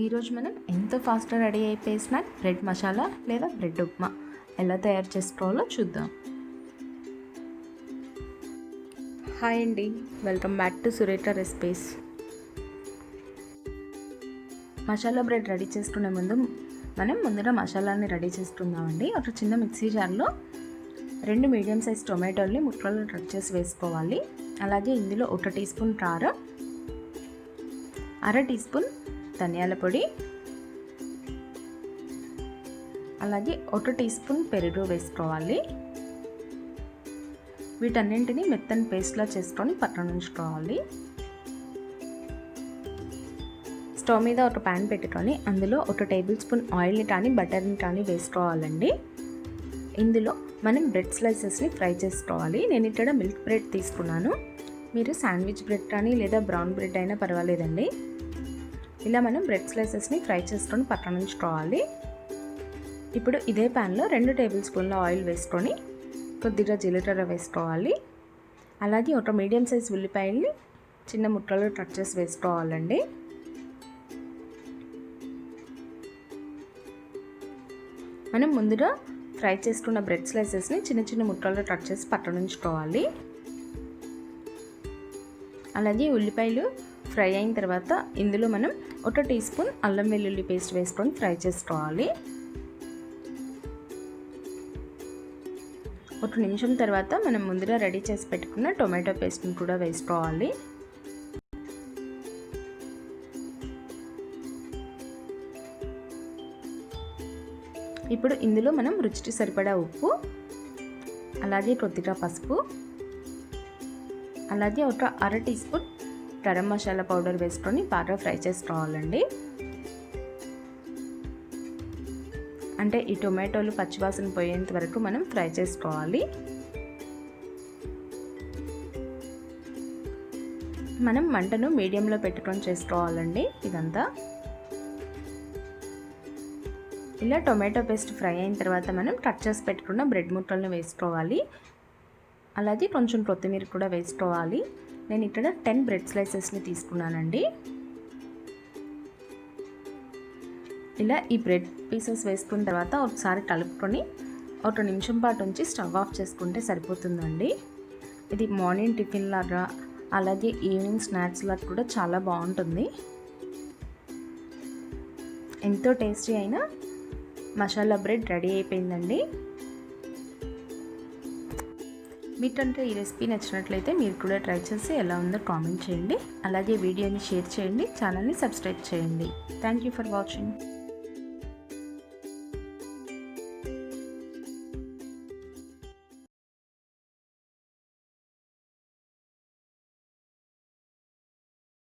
ఈరోజు మనం ఎంతో ఫాస్ట్గా రెడీ అయిపోయే స్నాక్ బ్రెడ్ మసాలా లేదా బ్రెడ్ ఉప్మా ఎలా తయారు చేసుకోవాలో చూద్దాం. హాయ్ అండి, welcome back to Surekha recipes. Masala bread ready చేసుకునే ముందు మనం ముందుగా మసాలాని రెడీ చేసుకుందామండి. ఒక చిన్న మిక్సీ జార్లో 2 మీడియం సైజ్ టొమాటోల్ని ముక్కలు కట్ చేసి వేసుకోవాలి. అలాగే ఇందులో 1 టీ స్పూన్ కారం, 1/2 టీ స్పూన్ ధనియాల పొడి, అలాగే 1 టీ స్పూన్ పెరుగు వేసుకోవాలి. వీటన్నింటినీ మెత్తని పేస్ట్లా చేసుకొని పక్కన ఉంచుకోవాలి. స్టవ్ మీద ఒక ప్యాన్ పెట్టుకొని అందులో 1 టేబుల్ స్పూన్ ఆయిల్ని కానీ బటర్ని కానీ వేసుకోవాలండి. ఇందులో మనం బ్రెడ్ స్లైసెస్ని ఫ్రై చేసుకోవాలి. నేను ఇక్కడ మిల్క్ బ్రెడ్ తీసుకున్నాను. మీరు శాండ్విచ్ బ్రెడ్ కానీ లేదా బ్రౌన్ బ్రెడ్ అయినా పర్వాలేదండి. ఇలా మనం బ్రెడ్ స్లైసెస్ని ఫ్రై చేసుకొని పక్కన ఉంచుకోవాలి. ఇప్పుడు ఇదే ప్యాన్లో 2 టేబుల్ స్పూన్ల ఆయిల్ వేసుకొని కొద్దిగా జీలకర్ర వేసుకోవాలి. అలాగే ఒక మీడియం సైజ్ ఉల్లిపాయల్ని చిన్న ముక్కలు కట్ చేసి వేసుకోవాలండి. మనం ముందుగా ఫ్రై చేసుకున్న బ్రెడ్ స్లైసెస్ని చిన్న చిన్న ముక్కలు కట్ చేసి పక్కన ఉంచుకోవాలి. అలాగే ఉల్లిపాయలు ఫ్రై అయిన తర్వాత ఇందులో మనం 1 టీ స్పూన్ అల్లం వెల్లుల్లి పేస్ట్ వేసుకొని ఫ్రై చేసుకోవాలి. 1 నిమిషం తర్వాత మనం ముందుగా రెడీ చేసి పెట్టుకున్న టొమాటో పేస్ట్ని కూడా వేసుకోవాలి. ఇప్పుడు ఇందులో మనం రుచికి సరిపడా ఉప్పు, అలాగే కొద్దిగా పసుపు, అలాగే ఒక 1/2 teaspoon garam masala powder వేసుకొని బాగా ఫ్రై చేసుకోవాలండి. అంటే ఈ టొమాటోలు పచ్చివాసన పోయేంత వరకు మనం ఫ్రై చేసుకోవాలి. మనం మంటను మీడియంలో పెట్టుకొని చేసుకోవాలండి ఇదంతా. ఇలా టొమాటో పేస్ట్ ఫ్రై అయిన తర్వాత మనం కట్ చేసి పెట్టుకున్న బ్రెడ్ ముక్కలను వేసుకోవాలి. అలాగే కొంచెం కొత్తిమీర కూడా వేసుకోవాలి. నేను ఇక్కడ 10 బ్రెడ్ స్లైసెస్ని తీసుకున్నానండి. ఇలా ఈ బ్రెడ్ పీసెస్ వేసుకున్న తర్వాత ఒకసారి కలుపుకొని 1 నిమిషం పాటు ఉంచి స్టవ్ ఆఫ్ చేసుకుంటే సరిపోతుందండి. ఇది మార్నింగ్ టిఫిన్ లాగా అలాగే ఈవినింగ్ స్నాక్స్ లాగా కూడా చాలా బాగుంటుంది. ఎంతో టేస్టీ అయిన మసాలా బ్రెడ్ రెడీ అయిపోయిందండి. మీకంటే ఈ రెసిపీ నచ్చినట్లయితే మీరు కూడా ట్రై చేసి ఎలా ఉందో కామెంట్ చేయండి. అలాగే వీడియోని షేర్ చేయండి, ఛానల్ని సబ్స్క్రైబ్ చేయండి. Thank you for watching.